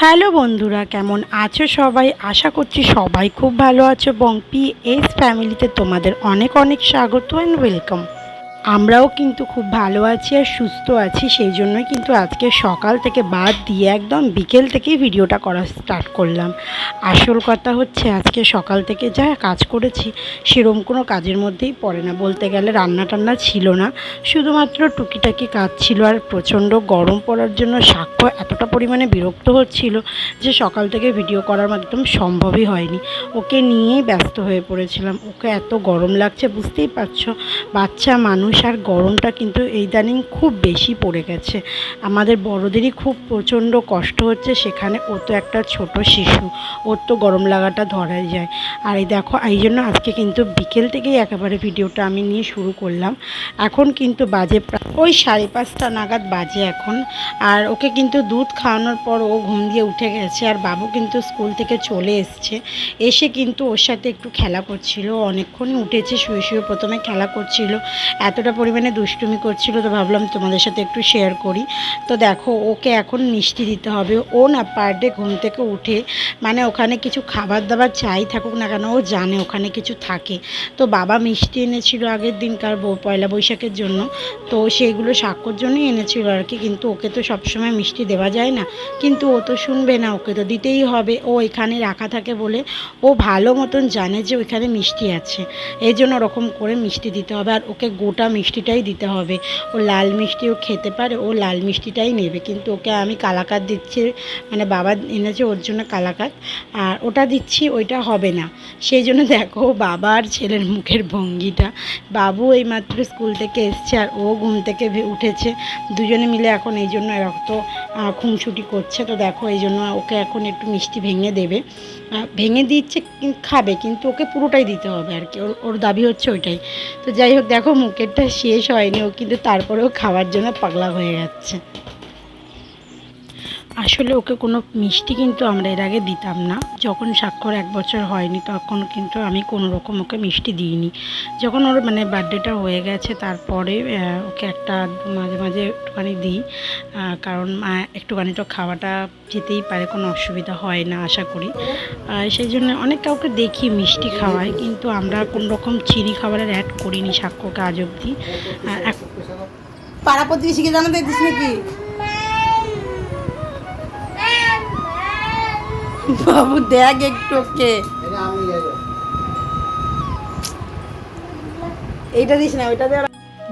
Hello বন্ধুরা, কেমন আছো সবাই? আশা করছি সবাই খুব ভালো আছো এবং পিএস ফ্যামিলিতে তোমাদের অনেক অনেক স্বাগত অ্যান্ড ওয়েলকাম। আমরাও কিন্তু খুব ভালো আছি আর সুস্থ আছি, সেই জন্যই কিন্তু আজকে সকাল থেকে বাদ দিয়ে একদম বিকেল থেকেই ভিডিওটা করা স্টার্ট করলাম। আসল কথা হচ্ছে আজকে সকাল থেকে যা কাজ করেছি সেরকম কোনো কাজের মধ্যেই পড়ে না, বলতে গেলে রান্না টান্না ছিল না, শুধুমাত্র টুকিটাকি কাজ ছিল। আর প্রচণ্ড গরম পড়ার জন্য সাক্ষ্য এতটা পরিমাণে বিরক্ত হচ্ছিল যে সকাল থেকে ভিডিও করার একদম সম্ভবই হয়নি। ওকে নিয়েই ব্যস্ত হয়ে পড়েছিলাম। ওকে এত গরম লাগছে, বুঝতেই পারছো, বাচ্চা মানুষ আর গরমটা কিন্তু ইদানিং খুব বেশি পড়ে গেছে। আমাদের বড়দেরই খুব প্রচণ্ড কষ্ট হচ্ছে, সেখানে ও তো একটা ছোট শিশু, ওর তো গরম লাগাটা ধরাই যায়। আর এই দেখো, এই জন্য আজকে কিন্তু বিকেল থেকেই একেবারে ভিডিওটা আমি নিয়ে শুরু করলাম। এখন কিন্তু বাজে ওই 5:30 নাগাদ বাজে এখন। আর ওকে কিন্তু দুধ খাওয়ানোর পর ও ঘুম দিয়ে উঠে গেছে, আর বাবু কিন্তু স্কুল থেকে চলে এসছে। এসে কিন্তু ওর সাথে একটু খেলা করছিল, অনেকক্ষণই উঠেছে, শুয়ে শুয়ে প্রথমে খেলা করছিল, এতটা পরিমাণে দুষ্টুমি করছিল, তো ভাবলাম তোমাদের সাথে একটু শেয়ার করি। তো দেখো, ওকে এখন মিষ্টি দিতে হবে। ও না পার ডে ঘুম থেকে উঠে মানে ওখানে কিছু খাবার দাবার চাই থাকুক না কেন, ও জানে ওখানে কিছু থাকে। তো বাবা মিষ্টি এনেছিল আগের দিনকার পয়লা বৈশাখের জন্য, তো সেইগুলো সাক্ষর জন্যই এনেছিল আর কি। কিন্তু ওকে তো সবসময় মিষ্টি দেওয়া যায় না, কিন্তু ও তো শুনবে না, ওকে তো দিতেই হবে। ও এখানে রাখা থাকে বলে ও ভালো মতন জানে যে ওইখানে মিষ্টি আছে, এই জন্য ওরকম করে মিষ্টি দিতে হবে। আর ওকে গোটা মিষ্টিটাই দিতে হবে। ও লাল মিষ্টিও খেতে পারে, ও লাল মিষ্টিটাই নেবে। কিন্তু ওকে আমি কালাকাঁদ দিচ্ছি, মানে বাবা এনেছে ওর জন্য কালাকাঁদ, আর ওটা দিচ্ছি, ওইটা হবে না। সেই জন্য দেখো বাবা আর ছেলের মুখের ভঙ্গিটা। বাবু এইমাত্র স্কুল থেকে এসছে আর ও ঘুম থেকে উঠেছে, দুজনে মিলে এখন এই জন্য রক্ত খুনসুটি করছে। তো দেখো, এই জন্য ওকে এখন একটু মিষ্টি ভেঙে দেবে, ভেঙে দিচ্ছে, খাবে, কিন্তু ওকে পুরোটাই দিতে হবে আর কি, ওর দাবি হচ্ছে ওইটাই। তো যাই হোক, দেখো মুখেরটা শেষ হয়নি, ও কিন্তু তারপরেও খাওয়ার জন্য পাগলা হয়ে যাচ্ছে। আসলে ওকে কোনো মিষ্টি কিন্তু আমরা এর আগে দিতাম না। যখন স্বাক্ষর 1 বছর হয়নি তখন কিন্তু আমি কোনো রকম ওকে মিষ্টি দিইনি। যখন ওর মানে বার্থডেটা হয়ে গেছে তারপরে ওকে একটা মাঝে মাঝে একটুখানি দিই, কারণ একটুখানি তো খাওয়াটা যেতেই পারে, কোনো অসুবিধা হয় না আশা করি। সেই জন্য অনেক কাউকে দেখি মিষ্টি খাওয়ায়, কিন্তু আমরা কোনো রকম চিনি খাবারের অ্যাড করিনি স্বাক্ষরকে আজ অবধি। পাড়া প্রতিবেশীকে জানাতে দিস নাকি? বাবু দেখ একটু ওকে, এইটা দিস না, ওইটা দে।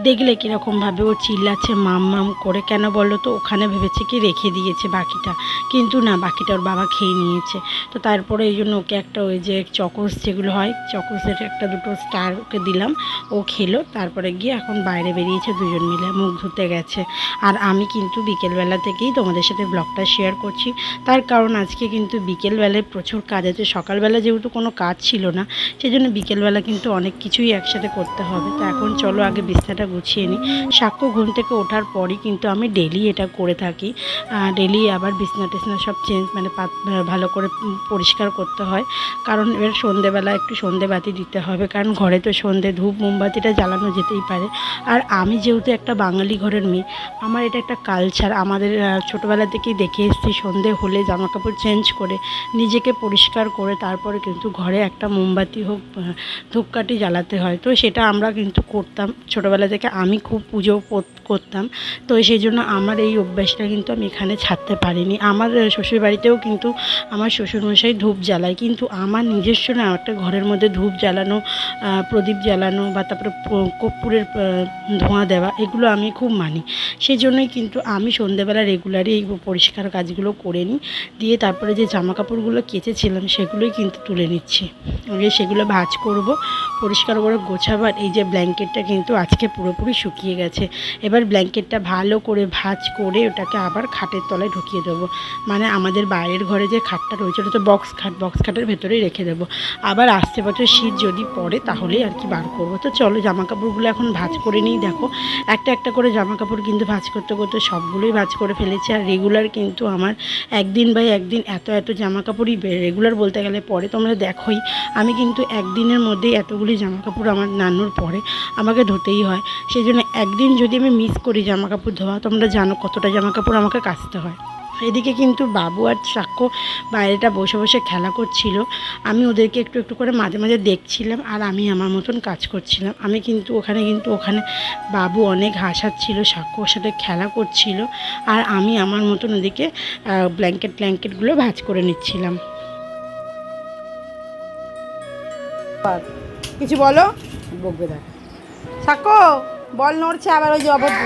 দেখলে কীরকমভাবে ও চিল্লাচ্ছে মাম মাম করে, কেন বললো তো? ওখানে ভেবেছে কি রেখে দিয়েছে বাকিটা, কিন্তু না, বাকিটা ওর বাবা খেয়ে নিয়েছে। তো তারপরে এই জন্য ওকে একটা ওই যে চকোস যেগুলো হয়, চকোসের একটা দুটো স্টার ওকে দিলাম, ও খেলো। তারপরে গিয়ে এখন বাইরে বেরিয়েছে, দুজন মিলে মুখ ধুতে গেছে। আর আমি কিন্তু বিকেলবেলা থেকেই তোমাদের সাথে ব্লগটা শেয়ার করছি, তার কারণ আজকে কিন্তু বিকেলবেলায় প্রচুর কাজ আছে। সকালবেলা যেহেতু কোনো কাজ ছিল না, সেই জন্য বিকেলবেলা কিন্তু অনেক কিছুই একসাথে করতে হবে। তো এখন চলো আগে বিছানাটা গুছিয়ে নিই। সাক্ষ্য ঘুম থেকে ওঠার পরই কিন্তু আমি ডেলি এটা করে থাকি। ডেলি আবার বিছনা টিছনা সব চেঞ্জ মানে ভালো করে পরিষ্কার করতে হয়, কারণ এবার সন্ধেবেলা একটু সন্ধেবাতি দিতে হবে, কারণ ঘরে তো সন্ধে ধূপ মোমবাতিটা জ্বালানো যেতেই পারে। আর আমি যেহেতু একটা বাঙালি ঘরের মেয়ে, আমার এটা একটা কালচার, আমাদের ছোটোবেলা থেকেই দেখে এসেছি সন্ধে হলে জামাকাপড় চেঞ্জ করে নিজেকে পরিষ্কার করে তারপরে কিন্তু ঘরে একটা মোমবাতি হোক ধূপকাঠি জ্বালাতে হয়। তো সেটা আমরা কিন্তু করতাম ছোটোবেলা থেকে, আমি খুব পুজো করতাম। তো সেই জন্য আমার এই অভ্যাসটা কিন্তু আমি এখানে ছাড়তে পারিনি। আমার শ্বশুরবাড়িতেও কিন্তু আমার শ্বশুরমশাই ধূপ জ্বালায়, কিন্তু আমার নিজস্ব না একটা ঘরের মধ্যে ধূপ জ্বালানো, প্রদীপ জ্বালানো বা তারপরে কর্পূরের ধোঁয়া দেওয়া, এগুলো আমি খুব মানি। সেই জন্যই কিন্তু আমি সন্ধেবেলা রেগুলারই এই পরিষ্কার কাজগুলো করে নিই। দিয়ে তারপরে যে জামা কাপড়গুলো কেচেছিলাম সেগুলোই কিন্তু তুলে নিচ্ছি, আগে সেগুলো ভাঁজ করব, পরিষ্কার করে গোছাবার। এই যে ব্ল্যাঙ্কেটটা কিন্তু আজকে পুরোপুরি শুকিয়ে গেছে, এবার ব্ল্যাঙ্কেটটা ভালো করে ভাঁজ করে ওটাকে আবার খাটের তলায় ঢুকিয়ে দেবো। মানে আমাদের বাইরের ঘরে যে খাটটা রয়েছে ওটা তো বক্স খাটের ভেতরেই রেখে দেবো। আবার আসছে বছর শীত যদি পড়ে তাহলেই আর কি বার করবো। তো চলো জামা কাপড়গুলো এখন ভাঁজ করে নিই। দেখো একটা একটা করে জামা কাপড় কিন্তু ভাঁজ করতে করতে সবগুলোই ভাঁজ করে ফেলেছি। আর রেগুলার কিন্তু আমার একদিন বাই একদিন এত জামা কাপড়ই রেগুলার বলতে গেলে পরে, তোমরা দেখোই আমি কিন্তু একদিনের মধ্যেই এতগুলি জামা কাপড় আমার নান্নুর পরে আমাকে ধুতেই হয়। সেই জন্য একদিন যদি আমি মিস করি জামা কাপড় ধোয়া, তোমরা জানো কতটা জামা কাপড় আমাকে কাচতে হয়। এদিকে কিন্তু বাবু আর সাক্ষ্য বাইরেটা বসে বসে খেলা করছিল। আমি ওদেরকে একটু একটু করে মাঝে মাঝে দেখছিলাম আর আমি আমার মতন কাজ করছিলাম। আমি কিন্তু ওখানে বাবু অনেক হাসাচ্ছিল, সাক্ষ্য ওর সাথে খেলা করছিল আর আমি আমার মতন ওদিকে ব্ল্যাঙ্কেটগুলো ভাঁজ করে নিচ্ছিলাম। কিছু বলো, বকবে দেখ। সাক্ষ্য বল নড়ছে আবার, ওই যে অবদ্ধ।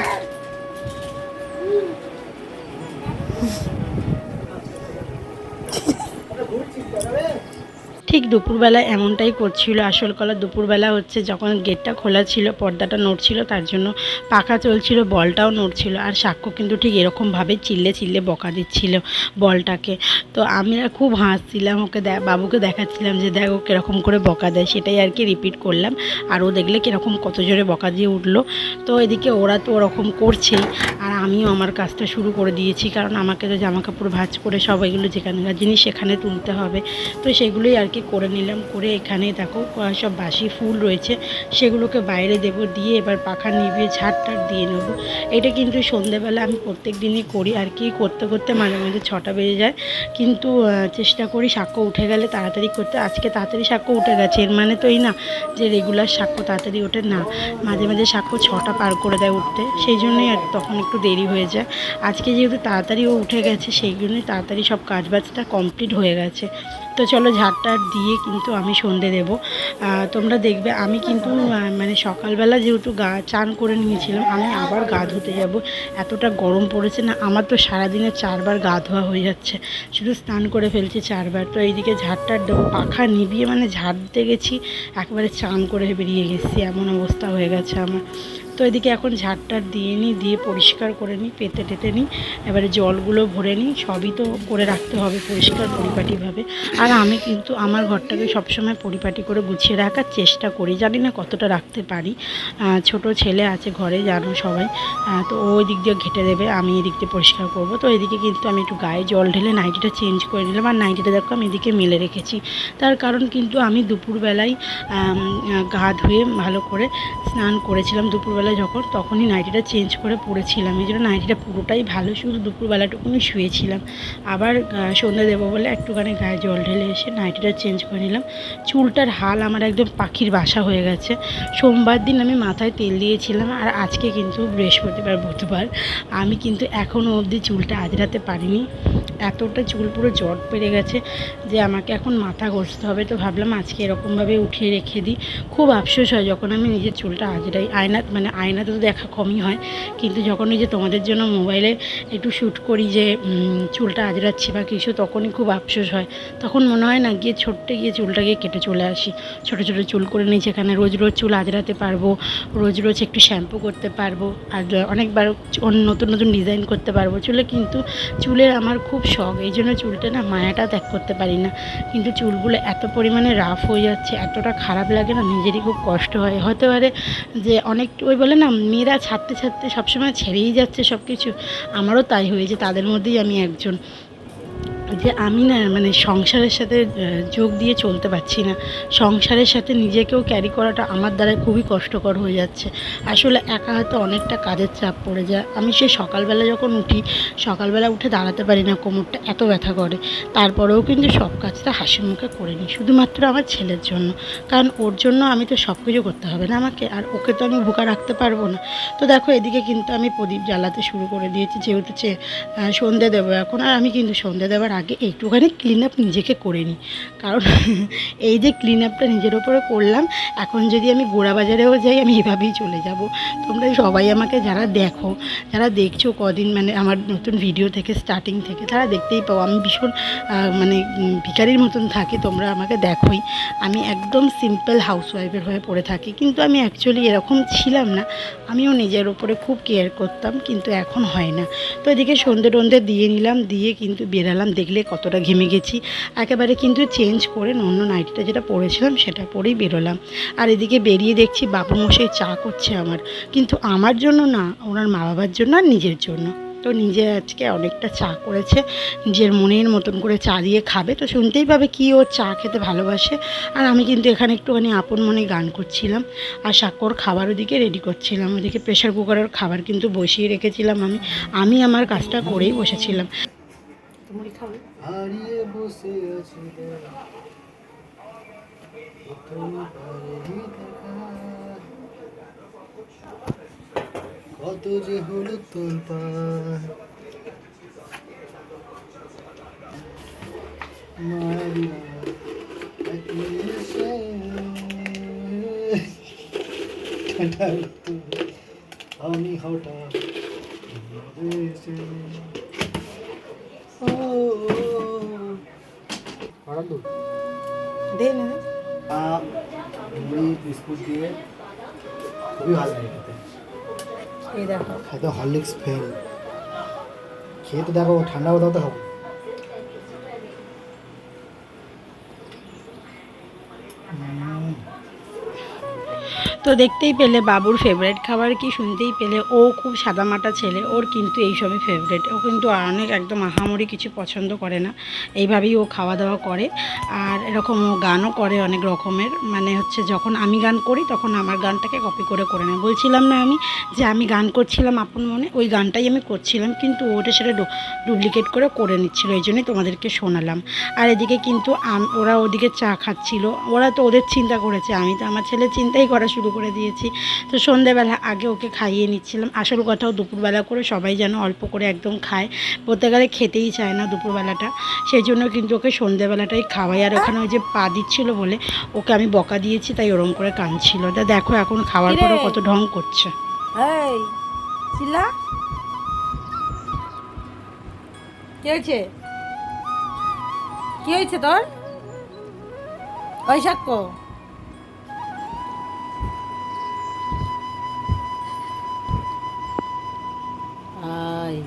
ঠিক দুপুরবেলা এমনটাই করছিল। আসল কলা দুপুরবেলা হচ্ছে যখন গেটটা খোলা ছিল, পর্দাটা নড়ছিল, তার জন্য পাখা চলছিল, বলটাও নড়ছিল। আর সাক্ষ্য কিন্তু ঠিক এরকমভাবে চিল্লে বকা দিচ্ছিল বলটাকে। তো আমি খুব হাসছিলাম, ওকে বাবুকে দেখাচ্ছিলাম যে দেখ ও কীরকম করে বকা দেয়, সেটাই আর কি রিপিট করলাম। আর ও দেখলে কীরকম কত জোরে বকা দিয়ে উঠলো। তো এদিকে ওরা তো ওরকম করছেই, আর আমিও আমার কাজটা শুরু করে দিয়েছি, কারণ আমাকে তো জামা কাপড় ভাঁজ করে সব এগুলো যেখানকার জিনিস সেখানে তুলতে হবে। তো সেগুলোই আর কি করে নিলাম। করে এখানে দেখো সব বাসি ফুল রয়েছে, সেগুলোকে বাইরে দেব, দিয়ে এবার পাখা নিভিয়ে ঝাড় দিয়ে নেব। এটা কিন্তু সন্ধেবেলা আমি প্রত্যেক দিনই করি আর কি, করতে করতে মাঝে মাঝে 6টা বেজে যায়, কিন্তু চেষ্টা করি সাক্ষ্য উঠে গেলে তাড়াতাড়ি করতে। আজকে তাড়াতাড়ি সাক্ষ্য উঠে গেছে, এর মানে তো এই না যে রেগুলার সাক্ষ্য তাড়াতাড়ি ওঠে না, মাঝে মাঝে সাক্ষ্য 6টা পার করে দেয় উঠতে, সেই জন্যই আর তখন একটু দেরি হয়ে যায়। আজকে যেহেতু তাড়াতাড়ি ও উঠে গেছে, সেই জন্যই তাড়াতাড়ি সব কাজবাজটা কমপ্লিট হয়ে গেছে। তো চলো ঝাড়টার দিয়ে কিন্তু আমি সন্ধে দেবো। তোমরা দেখবে আমি কিন্তু মানে সকালবেলা যেহেতু চান করে নিয়েছিলাম, আমি আবার গা ধুতে যাব। এতটা গরম পড়েছে না, আমার তো সারাদিনে 4বার গা ধোয়া হয়ে যাচ্ছে, শুধু স্নান করে ফেলছি 4বার। তো এইদিকে ঝাড়টার দেবো, পাখা নিভিয়ে মানে ঝাড় দিতে গেছি, একবারে চান করে বেরিয়ে গেছি, এমন অবস্থা হয়ে গেছে আমার। তো এদিকে এখন ঝাড়টার দিয়ে পরিষ্কার করে নিই, পেতে নিই, এবারে জলগুলো ভরে নিই, সবই তো করে রাখতে হবে পরিষ্কার পরিপাটিভাবে। আর আমি কিন্তু আমার ঘরটাকে সবসময় পরিপাটি করে গুছিয়ে রাখার চেষ্টা করি, জানি না কতটা রাখতে পারি। ছোট ছেলে আছে ঘরে, জানো সবাই, তো ওই দিক দিয়ে ঘেঁটে দেবে, আমি এদিক দিয়ে পরিষ্কার করবো। তো এদিকে কিন্তু আমি একটু গায়ে জল ঢেলে নাইটিটা চেঞ্জ করে নিলাম, আর নাইটিটা দেখো আমি এদিকে মেলে রেখেছি। তার কারণ কিন্তু আমি দুপুরবেলায় গা ধুয়ে ভালো করে স্নান করেছিলাম দুপুরবেলায়, যখন তখনই নাইটিটা চেঞ্জ করে পরেছিলাম, এই জন্য নাইটিটা পুরোটাই ভালো, শুধু দুপুরবেলাটুকুনি শুয়েছিলাম। আবার সন্ধ্যা দেবো বলে একটুখানি গায়ে জল ঢেলে এসে নাইটিটা চেঞ্জ করে নিলাম। চুলটার হাল আমার একদম পাখির বাসা হয়ে গেছে। সোমবার দিন আমি মাথায় তেল দিয়েছিলাম, আর আজকে কিন্তু বৃহস্পতিবার বুধবার, আমি কিন্তু এখনও অবধি চুলটা আজরাতে পারিনি। এতটা চুল পুরো জট পেরে গেছে যে আমাকে এখন মাথা ঘষতে হবে। তো ভাবলাম আজকে এরকমভাবে উঠিয়ে রেখে দিই। খুব আফসোস হয় যখন আমি নিজের চুলটা আজরাই, আয়নাতে তো দেখা কমই হয়, কিন্তু যখন এই যে তোমাদের জন্য মোবাইলে একটু শ্যুট করি যে চুলটা আজরাচ্ছি বা কিছু, তখনই খুব আফসোস হয়। তখন মনে হয় না গিয়ে গিয়ে চুলটাকে কেটে চলে আসি, ছোটো ছোটো চুল করে নিই, যেখানে রোজ রোজ চুল আজরাতে পারবো, রোজ রোজ একটু শ্যাম্পু করতে পারবো, আর অনেকবার নতুন নতুন ডিজাইন করতে পারবো চুলে। কিন্তু চুলের আমার খুব শখ, এই জন্য চুলটা না মায়াটা ত্যাগ করতে পারি না। কিন্তু চুলগুলো এত পরিমাণে রাফ হয়ে যাচ্ছে, এতটা খারাপ লাগে না, নিজেরই খুব কষ্ট হয়। হতে পারে যে অনেক ওই বলে না মেয়েরা ছাড়তে সবসময় ছেড়েই যাচ্ছে সব কিছু, আমারও তাই হয়েছে, তাদের মধ্যেই আমি একজন। যে আমি না মানে সংসারের সাথে যোগ দিয়ে চলতে পারছি না, সংসারের সাথে নিজেকেও ক্যারি করাটা আমার দ্বারা খুবই কষ্টকর হয়ে যাচ্ছে। আসলে একা হাতে অনেকটা কাজের চাপ পড়ে যায়। আমি সে সকালবেলা যখন উঠি, সকালবেলা উঠে দাঁড়াতে পারি না, কোমরটা এত ব্যথা করে, তারপরেও কিন্তু সব কাজটা হাসি মুখে করে নিই, শুধুমাত্র আমার ছেলের জন্য। কারণ ওর জন্য আমি তো সব কিছু করতে হবে না আমাকে, আর ওকে তো আমি ভুকা রাখতে পারবো না। তো দেখো এদিকে কিন্তু আমি প্রদীপ জ্বালাতে শুরু করে দিয়েছি, যেহেতু সন্ধে দেবো এখন। আর আমি কিন্তু সন্ধে দেওয়ার আগে একটুখানি ক্লিন আপ নিজেকে করে নিই, কারণ এই যে ক্লিন আপটা নিজের ওপরে করলাম, এখন যদি আমি গোড়া বাজারেও যাই আমি এভাবেই চলে যাব। তোমরা সবাই আমাকে যারা দেখছো কদিন মানে আমার নতুন ভিডিও থেকে স্টার্টিং থেকে, তারা দেখতেই পাও আমি ভীষণ মানে ভিখারির মতন থাকি, তোমরা আমাকে দেখোই। আমি একদম সিম্পল হাউসওয়াইফের হয়ে পড়ে থাকি, কিন্তু আমি অ্যাকচুয়ালি এরকম ছিলাম না। আমিও নিজের ওপরে খুব কেয়ার করতাম, কিন্তু এখন হয় না। তো এদিকে সন্ধে দিয়ে নিলাম, দিয়ে কিন্তু বেরালাম, দেখলে কতটা ঘেমে গেছি। একেবারে কিন্তু চেঞ্জ করে অন্য নাইটিটা যেটা পরেছিলাম সেটা পরেই বেরোলাম। আর এদিকে বেরিয়ে দেখছি বাবু মশাই চা করছে আমার, কিন্তু আমার জন্য না, ওনার মা বাবার জন্য আর নিজের জন্য। তো নিজে আজকে অনেকটা চা করেছে, নিজের মনের মতন করে চা দিয়ে খাবে, তো শুনতেই পাবে কি ওর চা খেতে ভালোবাসে। আর আমি কিন্তু এখানে একটুখানি আপন মনে গান করছিলাম, আর সাক্ষর খাবার ওদিকে রেডি করছিলাম। ওদিকে প্রেশার কুকারের খাবার কিন্তু বসিয়ে রেখেছিলাম, আমি আমার কাজটা করেই বসেছিলাম। মুড়ি খাবে? হারিয়ে বসে আছি প্রথমবারেরই দেখা, কত যে হলো তোলপাড়, মায়া দিলা একই এসে কাটাল তুমি, আমি হঠাৎ এসে ও অর্ডার দু দে না। মুড়ি বিস্কুট দিয়ে খুবই ভালো লাগে খেতে। এই দেখো খাইতে হরলিক্স ফেল, খেয়ে তো দেখো ঠান্ডা কোথাও তো হবে। তো দেখতেই পেলে বাবুর ফেভারিট খাবার কি, শুনতেই পেলে ও খুব সাদামাটা ছেলে, ওর কিন্তু এইসবই ফেভারিট। ও কিন্তু অনেক একদম আহামরি কিছু পছন্দ করে না, এইভাবেই ও খাওয়া দাওয়া করে। আর এরকম ও গানও করে অনেক রকমের, মানে হচ্ছে যখন আমি গান করি তখন আমার গানটাকে কপি করে করে নেয়। বলছিলাম না আমি যে আমি গান করছিলাম আপন মনে, ওই গানটাই আমি করছিলাম, কিন্তু ওটা সেটা ডুপ্লিকেট করে করে নিচ্ছিল, এই জন্যই তোমাদেরকে শোনালাম। আর এদিকে কিন্তু ওরা ওদিকে চা খাচ্ছিল, ওরা তো ওদের চিন্তা করেছে, আমি তো আমার ছেলের চিন্তাই করা শুরু করে দিয়েছি। তো সন্ধ্যেবেলা আগে ওকে খাইয়ে নিচ্ছিলাম। আসল কথাও দুপুরবেলা করে সবাই যেন অল্প করে একদম খায়, প্রত্যেকালে খেতেই চায় না দুপুরবেলাটা, সেই জন্য কিন্তু ওকে সন্ধ্যেবেলাটাই খাওয়াই। আর ওখানে ওই যে পা দিচ্ছিল বলে ওকে আমি বকা দিয়েছি, তাই ওরম করে কাঁদছিল। তা দেখো এখন খাওয়ার পরেও কত ঢং করছে। এই শিলা, কি হয়েছে? কি হয়েছে তোর? ওই সাক্ষ্য, আয়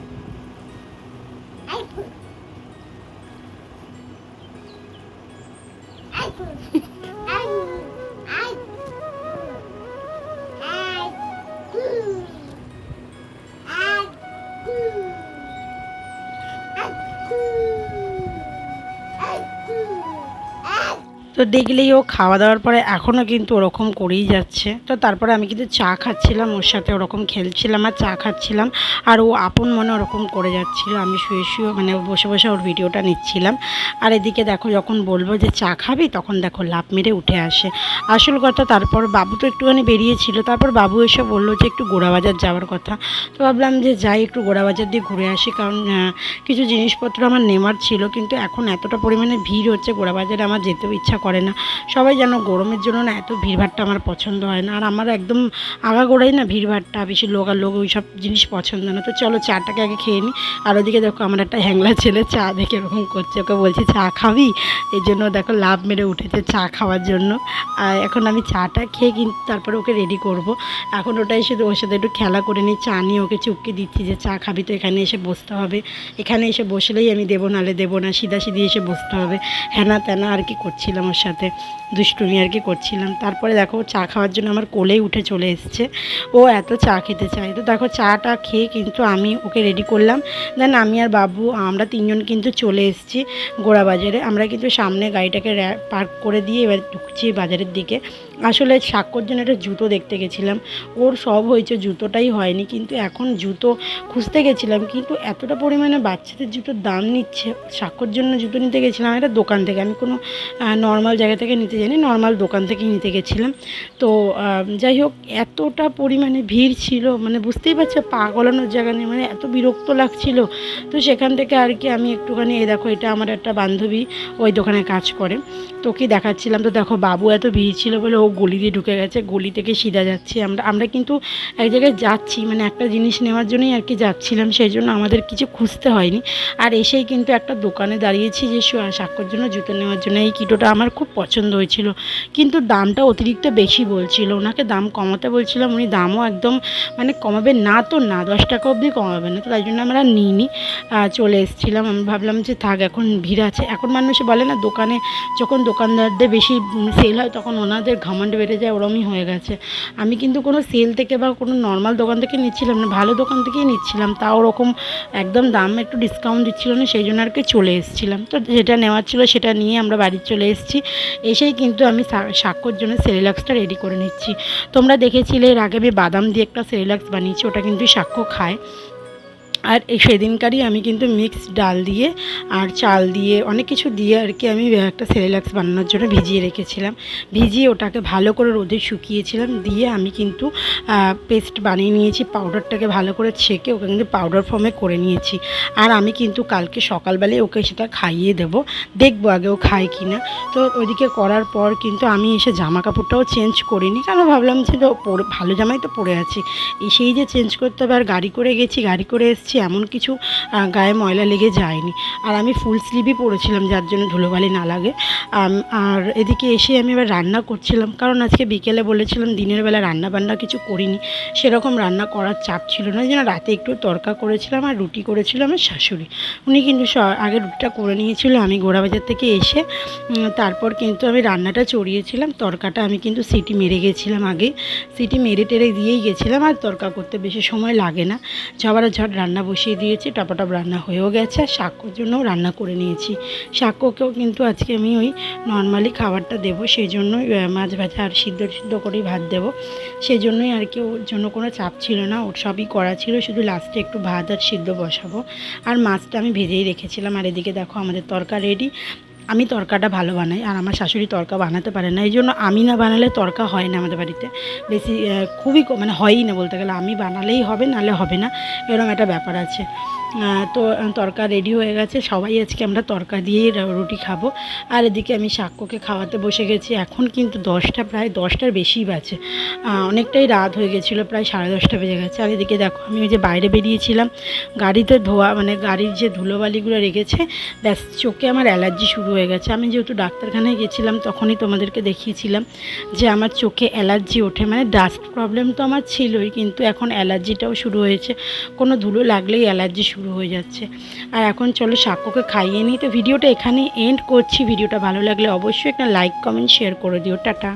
তো দেখলেই ও খাওয়া দাওয়ার পরে এখনও কিন্তু ওরকম করেই যাচ্ছে। তো তারপরে আমি কিন্তু চা খাচ্ছিলাম, ওর সাথে ওরকম খেলছিলাম আর চা খাচ্ছিলাম, আর ও আপন মনে ওরকম করে যাচ্ছিল। আমি শুয়ে শুয়ে মানে বসে বসে ওর ভিডিওটা নিচ্ছিলাম। আর এদিকে দেখো যখন বলবো যে চা খাবি, তখন দেখো লাফ মেরে উঠে আসে। আসল কথা, তারপর বাবু তো একটুখানি বেরিয়েছিল, তারপর বাবু এসে বললো যে একটু গোড়াবাজার যাওয়ার কথা। তো ভাবলাম যে যাই একটু গোড়াবাজার দিয়ে ঘুরে আসি, কারণ কিছু জিনিসপত্র আমার নেওয়ার ছিল, কিন্তু এখন এতটা পরিমাণে ভিড় হচ্ছে গোড়াবাজারে, আমার যেতেও ইচ্ছা করে না। সবাই যেন গরমের জন্য না এত ভিড়ভাড়টা আমার পছন্দ হয় না, আর আমার একদম আগাগোড়াই না ভিড়ভাড়টা, বেশি লোক আর লোক ওই সব জিনিস পছন্দ না। তো চলো চাটাকে আগে খেয়ে নিই। আর ওদিকে দেখো আমার একটা হ্যাংলা ছেলে চা দেখে এরকম করছে, ওকে বলছি চা খাবি, এই জন্য দেখো লাভ মেরে উঠেছে চা খাওয়ার জন্য। আর এখন আমি চাটা খেয়ে কিন্তু তারপরে ওকে রেডি করব। এখন ওটা এসে ওর সাথে একটু খেলা করে নিই, চা নিয়ে ওকে চুপকে দিচ্ছি যে চা খাবি তো এখানে এসে বসতে হবে, এখানে এসে বসলেই আমি দেবো, নালে দেবো না, সিধা এসে বসতে হবে, হ্যানা ত্যানা আর কি করছিলাম ওর সাথে, দুষ্টুমি আর কি করছিলাম। তারপরে দেখো চা খাওয়ার জন্য আমার কোলেই উঠে চলে এসছে, ও এত চা খেতে চায়। তো দেখো চাটা খেয়ে কিন্তু আমি ওকে রেডি করলাম। দেন আমি আর বাবু আমরা তিনজন কিন্তু চলে এসেছি গোড়াবাজারে। আমরা কিন্তু সামনে গাড়িটাকে পার্ক করে দিয়ে এবার ঢুকছি বাজারের দিকে। আসলে সাক্ষর জন্য একটা জুতো দেখতে গেছিলাম, ওর সব হয়েছে, জুতোটাই হয়নি। কিন্তু এখন জুতো খুঁজতে গেছিলাম, কিন্তু এতটা পরিমাণে বাচ্চাদের জুতোর দাম নিচ্ছে। সাক্ষর জন্য জুতো নিতে গেছিলাম একটা দোকান থেকে, আমি কোনো নর্মাল জায়গা থেকে নিতে যাইনি, নর্মাল দোকান থেকেই নিতে গেছিলাম। তো যাই হোক এতটা পরিমাণে ভিড় ছিল, মানে বুঝতেই পারছো পা গলানোর জায়গা নেই, মানে এত বিরক্ত লাগছিল। তো সেখান থেকে আর কি আমি একটুখানি, এই দেখো এটা আমার একটা বান্ধবী ওই দোকানে কাজ করে, তো কি দেখাচ্ছিলাম। তো দেখো বাবু এত ভিড় ছিল বলে ও গলি দিয়ে ঢুকে গেছে, গলি থেকে সিধা যাচ্ছি আমরা কিন্তু এক জায়গায় যাচ্ছি, মানে একটা জিনিস নেওয়ার জন্যই আর কি যাচ্ছিলাম, সেই জন্য আমাদের কিছু খুঁজতে হয়নি। আর এসেই কিন্তু একটা দোকানে দাঁড়িয়েছি যে সাক্ষর জন্য জুতো নেওয়ার জন্য। এই কিটোটা আমার খুব পছন্দ হয়েছিল, কিন্তু দামটা অতিরিক্ত বেশি বলছিল, ওনাকে দাম কমাতে বলছিলাম, উনি দামও একদম মানে কমাবে না তো না, 10 টাকা অবধি কমাবে না। তো তাই জন্য আমরা নিইনি, চলে এসেছিলাম। আমি ভাবলাম যে থাক, এখন ভিড় আছে। এখন মানুষ বলে না দোকানে যখন দোকানদারদের বেশি সেল হয় তখন ওনাদের ঘামান্ড বেড়ে যায়, ওরমই হয়ে গেছে। আমি কিন্তু কোনো সেল থেকে বা কোনো নর্মাল দোকান থেকে নিচ্ছিলাম না, ভালো দোকান থেকেই নিচ্ছিলাম, তাও ওরকম একদম দাম একটু ডিসকাউন্ট দিচ্ছিল না, সেই জন্য আর কি চলে এসেছিলাম। তো যেটা নেওয়ার ছিল সেটা নিয়ে আমরা বাড়ি চলে এসেছি। এসেই কিন্তু আমি সাক্ষর জন্য সেরিল্যাক্সটা রেডি করে নিচ্ছি। তোমরা দেখেছিলে এর আগে আমি বাদাম দিয়ে একটা সেরিল্যাক্স বানিয়েছি, ওটা কিন্তু সাক্ষ্য খায়। আর এই সেদিনকারই আমি কিন্তু মিক্সড ডাল দিয়ে আর চাল দিয়ে অনেক কিছু দিয়ে আর কি আমি একটা সেরেলাক্স বানানোর জন্য ভিজিয়ে রেখেছিলাম। ভিজিয়ে ওটাকে ভালো করে রোদে শুকিয়েছিলাম, দিয়ে আমি কিন্তু পেস্ট বানিয়ে নিয়েছি। পাউডারটাকে ভালো করে ছেঁকে ওকে কিন্তু পাউডার ফর্মে করে নিয়েছি। আর আমি কিন্তু কালকে সকালবেলায় ওকে সেটা খাইয়ে দেবো, দেখবো আগে ও খায় কি না। তো ওইদিকে করার পর কিন্তু আমি এসে জামা কাপড়টাও চেঞ্জ করিনি, কারণ ভাবলাম যে তো ভালো জামাই তো পরে আছি, সেই যে চেঞ্জ করতে হবে। আর গাড়ি করে গেছি, গাড়ি করে এসেছি, এমন কিছু গায়ে ময়লা লেগে যায়নি। আর আমি ফুল স্লিভই পরেছিলাম যার জন্য ধুলোবালি না লাগে। আর এদিকে এসে আমি এবার রান্না করছিলাম, কারণ আজকে বিকেলে বলেছিলাম দিনের বেলা রান্না বান্না কিছু করিনি, সেরকম রান্না করার চাপ ছিল না। যেন রাতে একটু তড়কা করেছিলাম আর রুটি করেছিল আমার শাশুড়ি, উনি কিন্তু আগে রুটিটা করে নিয়েছিল। আমি গোড়াবাজার থেকে এসে তারপর কিন্তু আমি রান্নাটা চড়িয়েছিলাম। তড়কাটা আমি কিন্তু সিটি মেরে গেছিলাম, আগে সিটি মেরে টেরে দিয়েই গেছিলাম। আর তড়কা করতে বেশি সময় লাগে না, ঝট রান্না বসিয়ে দিয়েছি, টপাটপ রান্না হয়েও গেছে। আর শাকোর জন্যও রান্না করে নিয়েছি। শাকোকেও কিন্তু আজকে আমি ওই নর্মালি খাবারটা দেবো, সেই জন্যই মাছ ভাজা আর সিদ্ধ করেই ভাত দেবো, সেই জন্যই আর কি ওর জন্য কোনো চাপ ছিল না, ওর সবই করা ছিল, শুধু লাস্টে একটু ভাত আর সিদ্ধ বসাবো। আর মাছটা আমি ভেজেই রেখেছিলাম। আর এদিকে দেখো আমাদের তড়কা রেডি। আমি তড়কাটা ভালো বানাই, আর আমার শাশুড়ি তড়কা বানাতে পারে না, এই জন্য আমি না বানালে তড়কা হয় না আমাদের বাড়িতে। বেশি খুবই মানে হয়ই না বলতে গেলে, আমি বানালেই হবে, নাহলে হবে না, এরকম একটা ব্যাপার আছে। তো তড়কা রেডি হয়ে গেছে, সবাই আজকে আমরা তড়কা দিয়েই রুটি খাবো। আর এদিকে আমি সাক্ষ্যকে খাওয়াতে বসে গেছি। এখন কিন্তু প্রায় 10টার বেশিই বাজে, অনেকটাই রাত হয়ে গেছিলো, প্রায় 10:30 বেজে গেছে। আর এদিকে দেখো আমি ওই যে বাইরে বেরিয়েছিলাম, গাড়িতে ধোয়া মানে গাড়ির যে ধুলোবালিগুলো রেখেছে, ব্যাস চোখে আমার অ্যালার্জি শুরু হয়ে গেছে। আমি যেহেতু ডাক্তারখানায় গেছিলাম তখনই তোমাদেরকে দেখিয়েছিলাম যে আমার চোখে অ্যালার্জি ওঠে, মানে ডাস্ট প্রবলেম তো আমার ছিলই, কিন্তু এখন অ্যালার্জিটাও শুরু হয়েছে, কোনো ধুলো লাগলেই অ্যালার্জি শুরু হয়ে যাচ্ছে। আর এখন চলো সাক্ষ্যকে খাইয়ে নিই। তো ভিডিওটা এখানেই এন্ড করছি। ভিডিওটা ভালো লাগলে অবশ্যই একটা লাইক কমেন্ট শেয়ার করে দিও। টাটা।